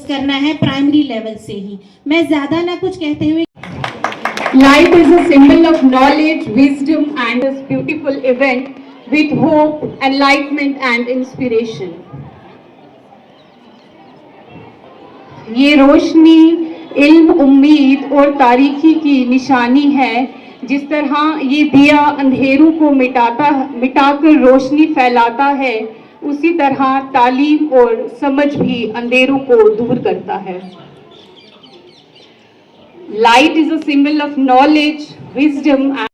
करना है primary level से ही। मैं ज्यादा ना कुछ कहते हुए, Light is a symbol of knowledge, wisdom, and this beautiful event with hope, enlightenment, and inspiration. ये रोशनी इल्म, उम्मीद और तारीकी की निशानी है। जिस तरह ये दिया अंधेरों को मिटाकर रोशनी फैलाता है, उसी तरह तालीम और समझ भी अंधेरों को दूर करता है। Light is a symbol of knowledge, wisdom, and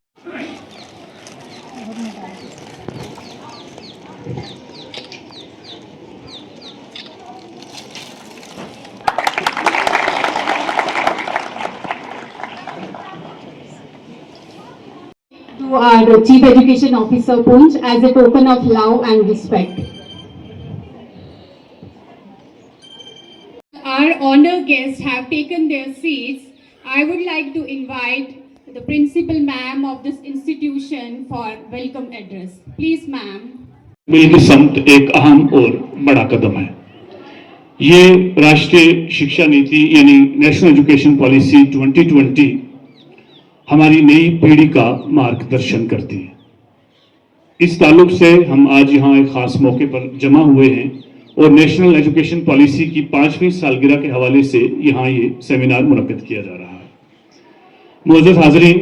to our Chief Education Officer Poonch as a token of love and respect. Our honored guests have taken their seats. I would like to invite the principal ma'am of this institution for welcome address. Please ma'am. मिल की समत एक अहम और बड़ा कदम है। ये राष्ट्रीय शिक्षा नीति यानी नेशनल एजुकेशन पॉलिसी 2020 हमारी नई पीढ़ी का मार्गदर्शन करती है। इस ताल्लुक से हम आज यहाँ एक खास मौके पर जमा हुए हैं और नेशनल एजुकेशन पॉलिसी की 5वीं सालगिरह के हवाले से यहाँ ये सेमिनार मुनक्किद किया जा रहा है। मुअज़्ज़ज़ हाज़रीन,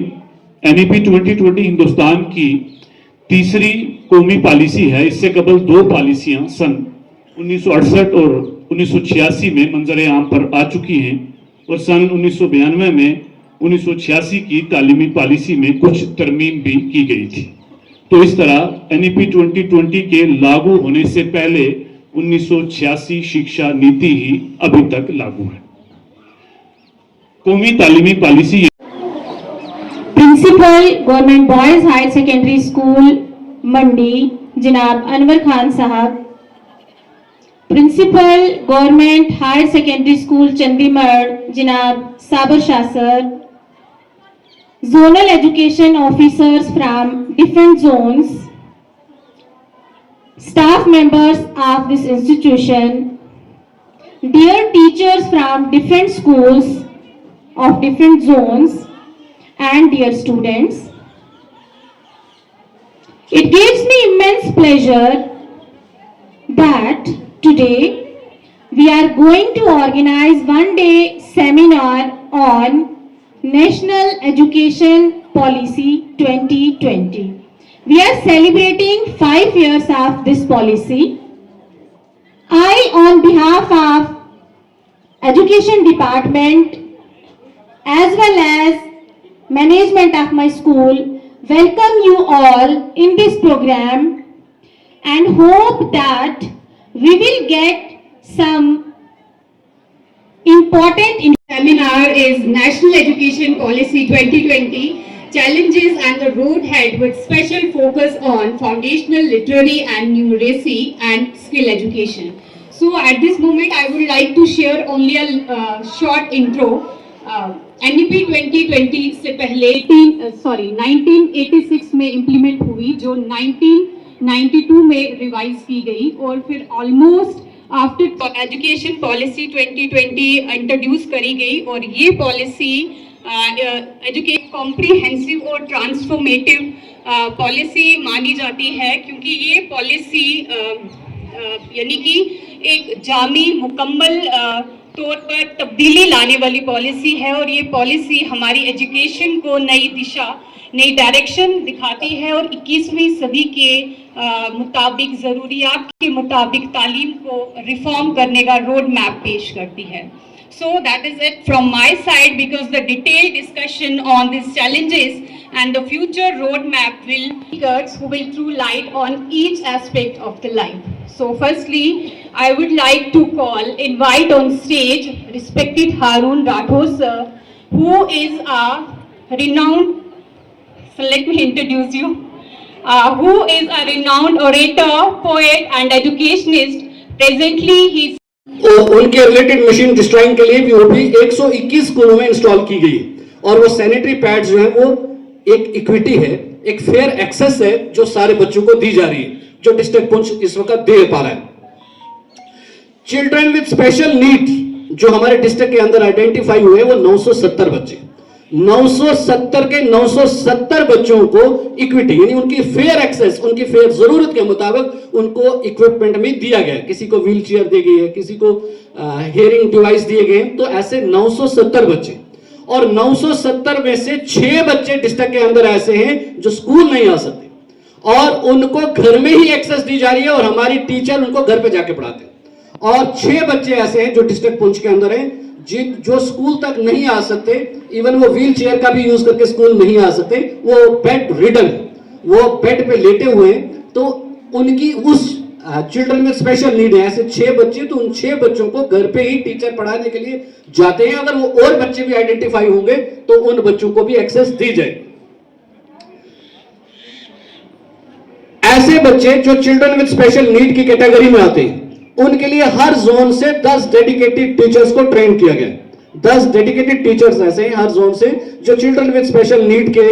NEP 2020 हिंदुस्तान की तीसरी कौमी पॉलिसी है। इससे कबल 2 पॉलिसियाँ सन 1968 और 1986 में मंजर आम पर आ चुकी हैं और सन 1992 में 1986 की तालीमी पॉलिसी में कुछ तरमीम भी की गई थी। तो इस तरह NEP 2020 के लागू होने से पहले 1986 शिक्षा नीति ही अभी तक लागू है। कौमी तालीमी policy principal government boys higher secondary school Mandi जनाब अनवर खान साहब, principal government higher secondary school Chandigarh जनाब Sabar Shah sir, zonal education officers from different zones, staff members of this institution, dear teachers from different schools of different zones, and dear students. It gives me immense pleasure that today we are going to organize one-day seminar on National Education Policy 2020. We are celebrating 5 years of this policy. I, on behalf of Education Department as well as management of my school, welcome you all in this program and hope that we will get some important seminar is National Education Policy 2020 Challenges and the Road Ahead, with special focus on foundational literary and numeracy and skill education. So at this moment I would like to share only a short intro. NEP 2020 से पहले 1986 में implement हुई, जो 1992 में revise की गई और फिर almost after education policy 2020 introduce करी गई। और ये पॉलिसी एजुकेशन कॉम्प्रिहेंसिव और ट्रांसफॉर्मेटिव पॉलिसी मानी जाती है, क्योंकि ये पॉलिसी यानी कि एक जामी मुकम्मल तौर पर तब्दीली लाने वाली पॉलिसी है। और ये पॉलिसी हमारी एजुकेशन को नई दिशा, नई डायरेक्शन दिखाती है और 21वीं सदी के मुताबिक, ज़रूरियात के मुताबिक तालीम को रिफॉर्म करने का रोड मैप पेश करती है। So that is it from my side, because the detailed discussion on these challenges and the future roadmap will speakers who will throw light on each aspect of the life. So firstly, I would like to invite on stage respected Harun Rathod sir, who is a renowned, so let me introduce you, who is a renowned orator, poet and educationist. Presently he उनके related machine destroying के लिए भी वो भी 121 स्कूलों में install की गई। और वो सैनिटरी पैड्स जो है वो एक इक्विटी है, एक फेयर एक्सेस है जो सारे बच्चों को दी जा रही है, जो डिस्ट्रिक्ट पुंछ इस वक्त दे पा रहा है। चिल्ड्रन विद स्पेशल नीड जो हमारे डिस्ट्रिक्ट के अंदर आइडेंटिफाई हुए वो 970 बच्चे, 970 के 970 बच्चों को इक्विटी यानी उनकी फेयर एक्सेस, उनकी फेयर जरूरत के मुताबिक उनको इक्विपमेंट में दिया गया। किसी को व्हील चेयर दी गई है, किसी को हियरिंग डिवाइस दिए गए, तो ऐसे 970 बच्चे। और 970 में से 6 बच्चे डिस्ट्रिक्ट के अंदर ऐसे हैं जो स्कूल नहीं आ सकते और उनको घर में ही एक्सेस दी जा रही है और हमारी टीचर उनको घर पे जाके पढ़ाते हैं। और 6 बच्चे ऐसे हैं जो डिस्ट्रिक्ट पुंछ के अंदर हैं जो स्कूल तक नहीं आ सकते, इवन वो व्हील चेयर का भी यूज करके स्कूल नहीं आ सकते, वो बेड रिडन, वो बेड पे लेटे हुए हैं। तो उनकी उस चिल्ड्रन में स्पेशल नीड है ऐसे 6 बच्चे, तो उन 6 बच्चों को घर पे ही टीचर पढ़ाने के लिए जाते हैं। अगर वो और बच्चे भी आइडेंटिफाई होंगे तो उन बच्चों को भी एक्सेस दी जाएगी। ऐसे बच्चे जो चिल्ड्रन विद स्पेशल नीड की कैटेगरी में आते हैं, उनके लिए हर जोन से 10 डेडिकेटेड टीचर्स को ट्रेन किया गया। 10 डेडिकेटेड टीचर्स ऐसे हैं हर जोन से जो चिल्ड्रन विद स्पेशल नीड के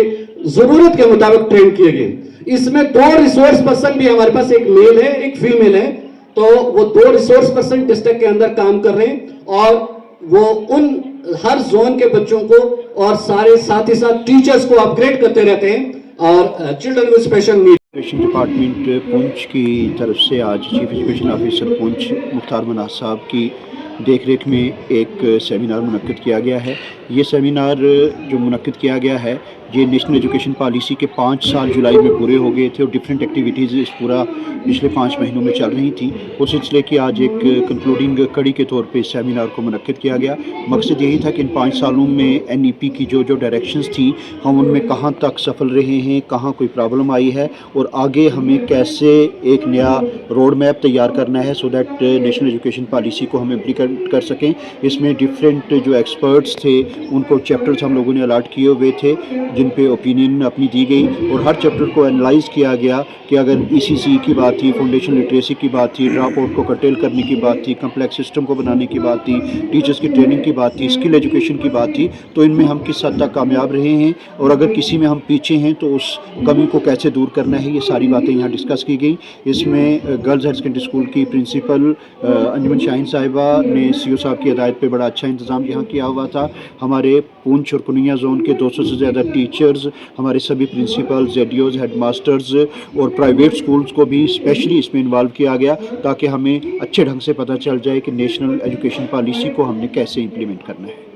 जरूरत के मुताबिक ट्रेन किए गए। इसमें 2 रिसोर्स पर्सन भी हमारे पास, एक मेल है एक फीमेल है, तो वो 2 रिसोर्स पर्सन डिस्ट्रिक्ट के अंदर काम कर रहे हैं और वो उन हर जोन के बच्चों को और साथ ही साथ टीचर्स को अपग्रेड करते रहते हैं। और children with special need education department Poonch की तरफ से आज chief education officer Poonch Mukhtar Manaz साहब की देखरेख में एक सेमिनार मुनक्किद किया गया है। ये सेमिनार जो मुनक्किद किया गया है ये नेशनल एजुकेशन पॉलिसी के 5 साल जुलाई में पूरे हो गए थे और डिफरेंट एक्टिविटीज़ इस पूरा पिछले 5 महीनों में चल रही थी। उस सिलसिले की आज एक कंक्लूडिंग कड़ी के तौर पे इस सेमिनार को मुनक्किद किया गया। मकसद यही था कि इन 5 सालों में NEP की जो डायरेक्शंस थी हम उनमें कहाँ तक सफल रहे हैं, कहाँ कोई प्रॉब्लम आई है और आगे हमें कैसे एक नया रोड मैप तैयार करना है so that national education policy को हम इम्प्लीमेंट कर सकें। इसमें डिफरेंट जो एक्सपर्ट्स थे उनको चैप्टर्स हम लोगों ने अलॉट किए हुए थे जिन पे ओपिनियन अपनी दी गई और हर चैप्टर को एनालाइज किया गया कि अगर ECC की बात थी, फाउंडेशन लिटरेसी की बात थी, ड्रॉप आउट को कर्टेल करने की बात थी, कम्प्लेक्स सिस्टम को बनाने की बात थी, टीचर्स की ट्रेनिंग की बात थी, स्किल एजुकेशन की बात थी, तो इनमें हम किस हद तक कामयाब रहे हैं और अगर किसी में हम पीछे हैं तो उस कमी को कैसे दूर करना है, ये सारी बातें यहाँ डिस्कस की गई। इसमें गर्ल्स हायर सेकेंडरी स्कूल की प्रिंसिपल अंजुमन शाहीन साहिबा ने CO साहब की हिदायत पर बड़ा अच्छा इंतज़ाम यहाँ किया हुआ था। हमारे पुंछ और कुनिया जोन के 200 से ज़्यादा टीचर्स, हमारे सभी प्रिंसिपल, ZDOs, हेड मास्टर्स और प्राइवेट स्कूल्स को भी स्पेशली इसमें इन्वॉल्व किया गया ताकि हमें अच्छे ढंग से पता चल जाए कि नेशनल एजुकेशन पॉलिसी को हमने कैसे इम्प्लीमेंट करना है।